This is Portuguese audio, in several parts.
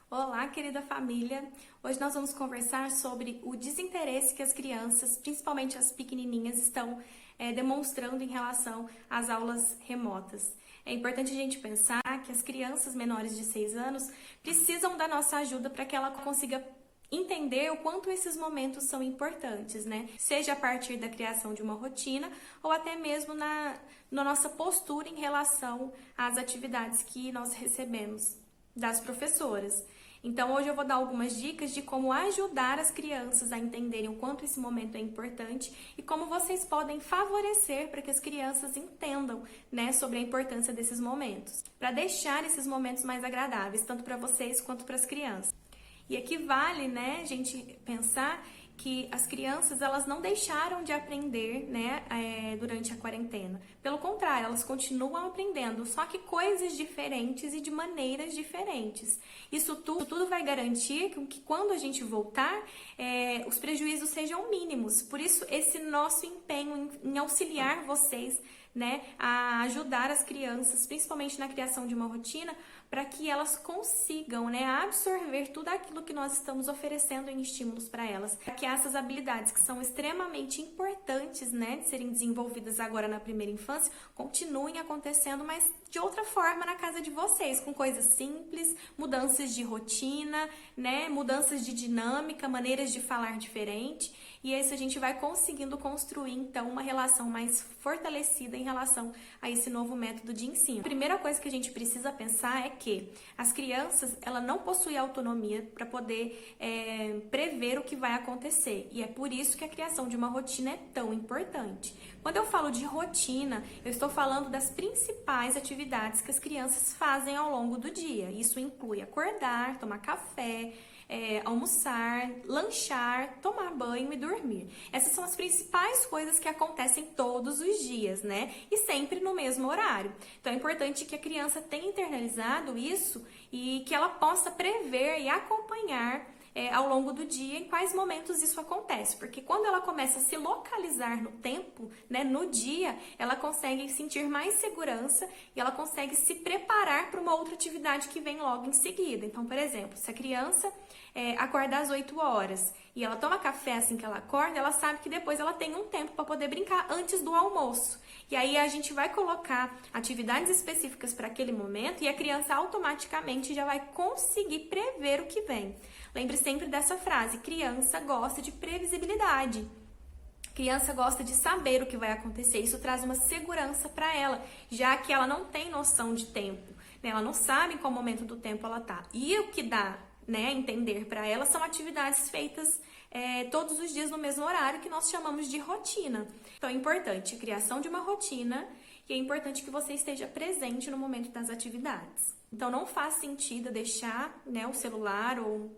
Olá, querida família! Hoje nós vamos conversar sobre o desinteresse que as crianças, principalmente as pequenininhas, estão demonstrando em relação às aulas remotas. É importante a gente pensar que as crianças menores de 6 anos precisam da nossa ajuda para que ela consiga entender o quanto esses momentos são importantes, né? Seja a partir da criação de uma rotina ou até mesmo na nossa postura em relação às atividades que nós recebemos das professoras. Então, hoje eu vou dar algumas dicas de como ajudar as crianças a entenderem o quanto esse momento é importante e como vocês podem favorecer para que as crianças entendam, né, sobre a importância desses momentos, para deixar esses momentos mais agradáveis, tanto para vocês quanto para as crianças. E aqui vale, né, a gente pensar que as crianças, elas não deixaram de aprender, né, durante a quarentena. Pelo contrário, elas continuam aprendendo, só que coisas diferentes e de maneiras diferentes. Isso tudo vai garantir que quando a gente voltar, os prejuízos sejam mínimos. Por isso, esse nosso empenho em auxiliar vocês, né, a ajudar as crianças, principalmente na criação de uma rotina, para que elas consigam, né, absorver tudo aquilo que nós estamos oferecendo em estímulos para elas. Para que essas habilidades que são extremamente importantes, né, de serem desenvolvidas agora na primeira infância, continuem acontecendo, mas de outra forma na casa de vocês, com coisas simples, mudanças de rotina, né, mudanças de dinâmica, maneiras de falar diferente. E isso a gente vai conseguindo construir, então, uma relação mais fortalecida em relação a esse novo método de ensino. A primeira coisa que a gente precisa pensar é que as crianças, ela não possuem autonomia para poder prever o que vai acontecer. E é por isso que a criação de uma rotina é tão importante. Quando eu falo de rotina, eu estou falando das principais atividades que as crianças fazem ao longo do dia. Isso inclui acordar, tomar café, almoçar, lanchar, tomar banho e dormir. Essas são as principais coisas que acontecem todos os dias, né? E sempre no mesmo horário. Então é importante que a criança tenha internalizado isso e que ela possa prever e acompanhar ao longo do dia em quais momentos isso acontece, porque quando ela começa a se localizar no tempo, né, no dia, ela consegue sentir mais segurança e ela consegue se preparar para uma outra atividade que vem logo em seguida. Então, por exemplo, se a criança acorda às 8 horas e ela toma café assim que ela acorda, ela sabe que depois ela tem um tempo para poder brincar antes do almoço. E aí a gente vai colocar atividades específicas para aquele momento e a criança automaticamente já vai conseguir prever o que vem. Lembre sempre dessa frase: criança gosta de previsibilidade. Criança gosta de saber o que vai acontecer. Isso traz uma segurança para ela, já que ela não tem noção de tempo, né? Ela não sabe em qual momento do tempo ela tá. E o que dá, né, entender para ela são atividades feitas todos os dias no mesmo horário, que nós chamamos de rotina. Então é importante a criação de uma rotina e é importante que você esteja presente no momento das atividades. Então não faz sentido deixar, né, o celular ou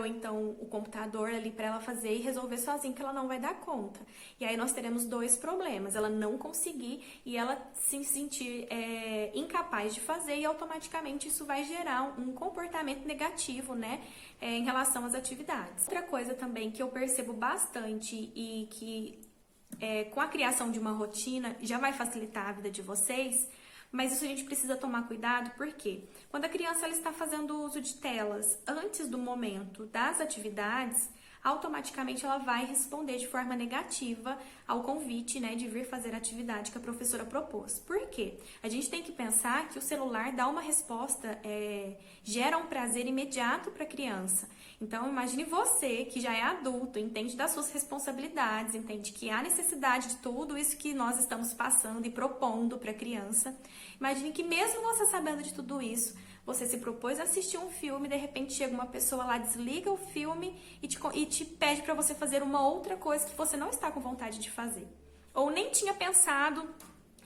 então o computador ali para ela fazer e resolver sozinha, que ela não vai dar conta. E aí nós teremos dois problemas: ela não conseguir e ela se sentir incapaz de fazer, e automaticamente isso vai gerar um comportamento negativo, né, em relação às atividades. Outra coisa também que eu percebo bastante e que com a criação de uma rotina já vai facilitar a vida de vocês, mas isso a gente precisa tomar cuidado, porque quando a criança ela está fazendo uso de telas antes do momento das atividades, automaticamente ela vai responder de forma negativa ao convite, né, de vir fazer a atividade que a professora propôs. Por quê? A gente tem que pensar que o celular dá uma resposta, gera um prazer imediato para a criança. Então, imagine você, que já é adulto, entende das suas responsabilidades, entende que há necessidade de tudo isso que nós estamos passando e propondo para a criança. Imagine que mesmo você sabendo de tudo isso, você se propôs a assistir um filme, de repente chega uma pessoa lá, desliga o filme e te pede para você fazer uma outra coisa que você não está com vontade de fazer, ou nem tinha pensado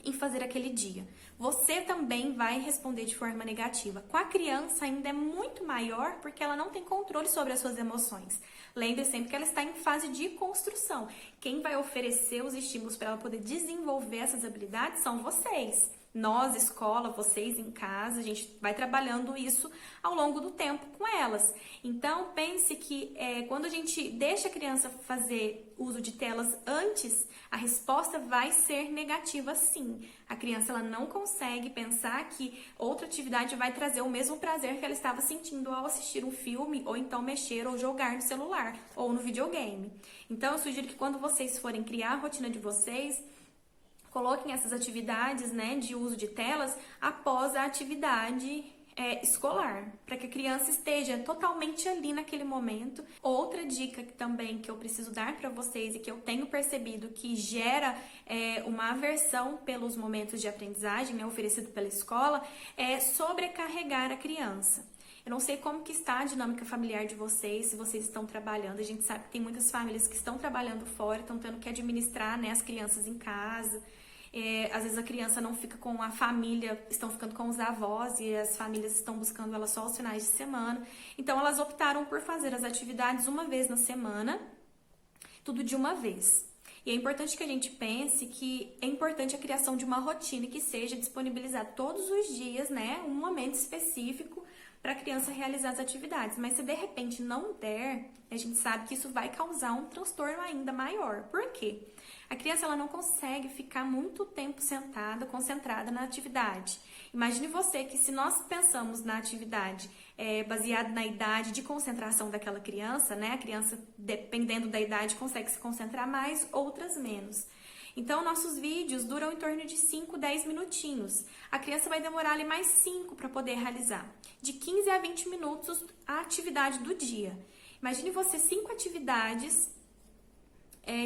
em fazer aquele dia. Você também vai responder de forma negativa. Com a criança ainda é muito maior, porque ela não tem controle sobre as suas emoções. Lembre sempre que ela está em fase de construção. Quem vai oferecer os estímulos para ela poder desenvolver essas habilidades são vocês, Nós, escola, vocês em casa, a gente vai trabalhando isso ao longo do tempo com elas. Então, pense que quando a gente deixa a criança fazer uso de telas antes, a resposta vai ser negativa sim. A criança ela não consegue pensar que outra atividade vai trazer o mesmo prazer que ela estava sentindo ao assistir um filme, ou então mexer ou jogar no celular, ou no videogame. Então, eu sugiro que quando vocês forem criar a rotina de vocês, coloquem essas atividades, né, de uso de telas após a atividade escolar, para que a criança esteja totalmente ali naquele momento. Outra dica também que eu preciso dar para vocês e que eu tenho percebido que gera uma aversão pelos momentos de aprendizagem, né, oferecido pela escola, é sobrecarregar a criança. Eu não sei como que está a dinâmica familiar de vocês, se vocês estão trabalhando. A gente sabe que tem muitas famílias que estão trabalhando fora, estão tendo que administrar, né, as crianças em casa. Às vezes a criança não fica com a família, estão ficando com os avós e as famílias estão buscando ela só aos finais de semana. Então elas optaram por fazer as atividades uma vez na semana, tudo de uma vez. E é importante que a gente pense que é importante a criação de uma rotina que seja disponibilizada todos os dias, né, um momento específico para a criança realizar as atividades. Mas se de repente não der, a gente sabe que isso vai causar um transtorno ainda maior. Por quê? A criança ela não consegue ficar muito tempo sentada, concentrada na atividade. Imagine você que se nós pensamos na atividade baseado na idade de concentração daquela criança, né? A criança, dependendo da idade, consegue se concentrar mais, outras menos. Então, nossos vídeos duram em torno de 5, 10 minutinhos. A criança vai demorar ali mais 5 para poder realizar. De 15 a 20 minutos a atividade do dia. Imagine você 5 atividades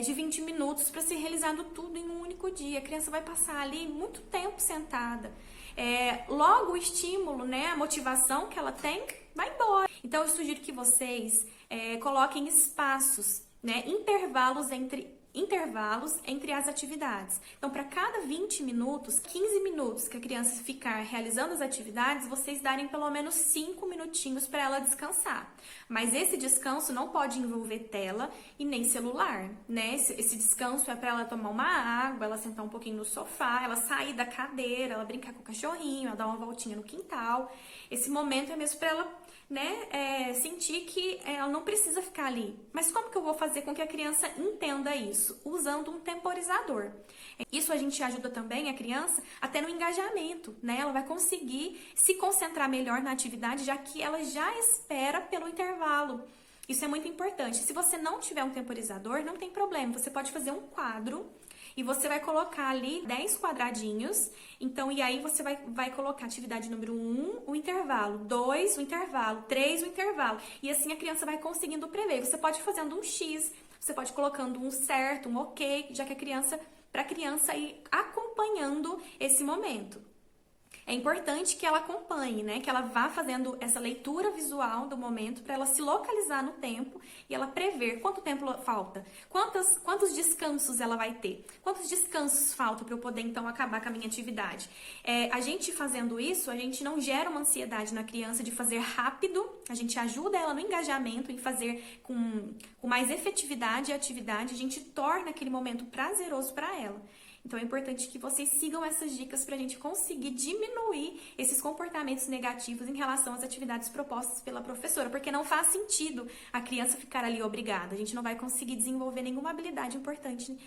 de 20 minutos para ser realizado tudo em um único dia. A criança vai passar ali muito tempo sentada. Logo o estímulo, né, a motivação que ela tem, vai embora. Então, eu sugiro que vocês coloquem espaços, né, intervalos entre as atividades. Então, para cada 20 minutos, 15 minutos que a criança ficar realizando as atividades, vocês darem pelo menos 5 minutinhos para ela descansar. Mas esse descanso não pode envolver tela e nem celular, né? Esse descanso é para ela tomar uma água, ela sentar um pouquinho no sofá, ela sair da cadeira, ela brincar com o cachorrinho, ela dar uma voltinha no quintal. Esse momento é mesmo para ela, né, sentir que ela não precisa ficar ali. Mas como que eu vou fazer com que a criança entenda isso? Usando um temporizador. Isso a gente ajuda também a criança até no engajamento, né? Ela vai conseguir se concentrar melhor na atividade, já que ela já espera pelo intervalo. Isso é muito importante. Se você não tiver um temporizador, não tem problema. Você pode fazer um quadro e você vai colocar ali 10 quadradinhos. Então, e aí você vai colocar atividade número 1, o intervalo, 2, o intervalo, 3, o intervalo. E assim a criança vai conseguindo prever. Você pode ir fazendo um X, você pode ir colocando um certo, um ok, já que para a criança ir acompanhando esse momento. É importante que ela acompanhe, né? Que ela vá fazendo essa leitura visual do momento para ela se localizar no tempo e ela prever quanto tempo falta, quantos descansos ela vai ter, quantos descansos faltam para eu poder então acabar com a minha atividade. A gente fazendo isso, a gente não gera uma ansiedade na criança de fazer rápido, a gente ajuda ela no engajamento, em fazer com mais efetividade a atividade, a gente torna aquele momento prazeroso para ela. Então, é importante que vocês sigam essas dicas para a gente conseguir diminuir esses comportamentos negativos em relação às atividades propostas pela professora, porque não faz sentido a criança ficar ali obrigada. A gente não vai conseguir desenvolver nenhuma habilidade importante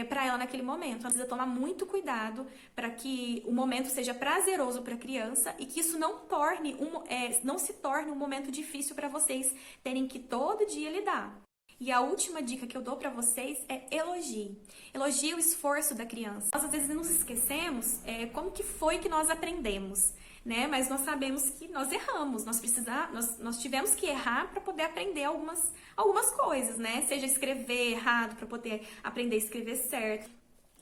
para ela naquele momento. Ela precisa tomar muito cuidado para que o momento seja prazeroso para a criança e que isso não se torne um momento difícil para vocês terem que todo dia lidar. E a última dica que eu dou pra vocês é elogie. Elogie o esforço da criança. Nós às vezes nos esquecemos como que foi que nós aprendemos, né? Mas nós sabemos que nós erramos, nós tivemos que errar para poder aprender algumas coisas, né? Seja escrever errado para poder aprender a escrever certo.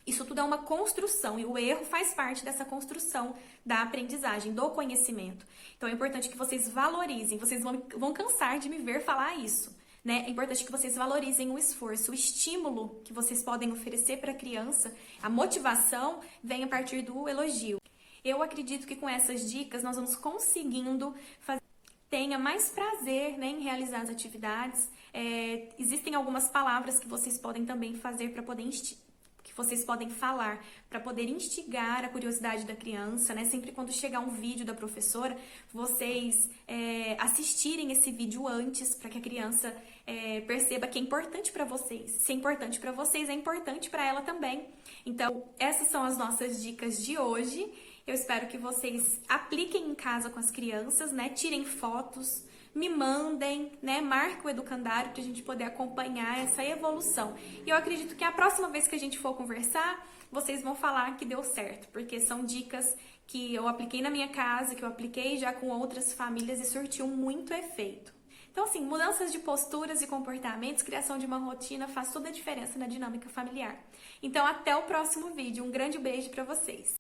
Isso tudo é uma construção e o erro faz parte dessa construção da aprendizagem, do conhecimento. Então é importante que vocês valorizem, vocês vão cansar de me ver falar isso. Né? É importante que vocês valorizem o esforço, o estímulo que vocês podem oferecer para a criança, a motivação vem a partir do elogio. Eu acredito que com essas dicas nós vamos conseguindo tenha mais prazer, né, em realizar as atividades. Existem algumas palavras que vocês podem também fazer para poder que vocês podem falar para poder instigar a curiosidade da criança, né? Sempre quando chegar um vídeo da professora, vocês assistirem esse vídeo antes para que a criança perceba que é importante para vocês. Se é importante para vocês, é importante para ela também. Então, essas são as nossas dicas de hoje. Eu espero que vocês apliquem em casa com as crianças, né? Tirem fotos, me mandem, né? Marque o educandário para a gente poder acompanhar essa evolução. E eu acredito que a próxima vez que a gente for conversar, vocês vão falar que deu certo, porque são dicas que eu apliquei na minha casa, que eu apliquei já com outras famílias e surtiu muito efeito. Então, assim, mudanças de posturas e comportamentos, criação de uma rotina faz toda a diferença na dinâmica familiar. Então, até o próximo vídeo. Um grande beijo para vocês!